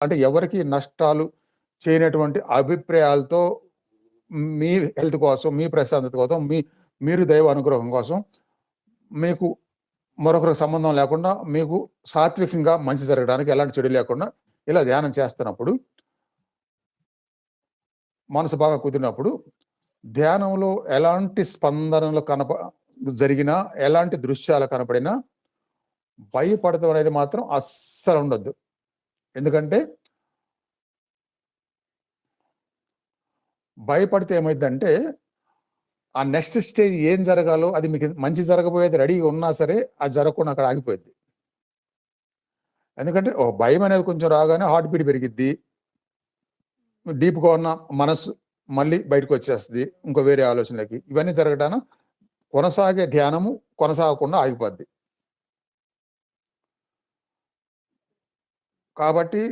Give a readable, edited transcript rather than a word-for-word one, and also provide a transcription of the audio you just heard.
అంటే ఎవరికీ నష్టాలు చేయనటువంటి అభిప్రాయాలతో మీ హెల్త్ కోసం, మీ ప్రశాంతత కోసం, మీరు దైవ అనుగ్రహం కోసం మీకు మరొకరికి సంబంధం లేకుండా మీకు సాత్వికంగా మంచి జరగడానికి ఎలాంటి చెడు లేకుండా ఇలా ధ్యానం చేస్తున్నప్పుడు మనసు బాగా కుదిరినప్పుడు ధ్యానంలో ఎలాంటి స్పందనలు జరిగినా, ఎలాంటి దృశ్యాలు కనపడినా భయపడటం అనేది మాత్రం అస్సలు ఉండొద్దు. ఎందుకంటే భయపడితే ఏమైద్దంటే ఆ నెక్స్ట్ స్టేజ్ ఏం జరగాలో అది మీకు మంచి జరగబోయేది రెడీగా ఉన్నా సరే అది జరగకుండా అక్కడ ఆగిపోయింది. ఎందుకంటే భయం అనేది కొంచెం రాగానే హార్ట్ బీట్ పెరిగిద్ది, డీప్గా ఉన్న మనస్సు మళ్ళీ బయటకు వచ్చేస్తుంది ఇంకో వేరే ఆలోచనలకి. ఇవన్నీ జరగడానికి కొనసాగే ధ్యానము కొనసాగకుండా ఆగిపోద్ది. కాబట్టి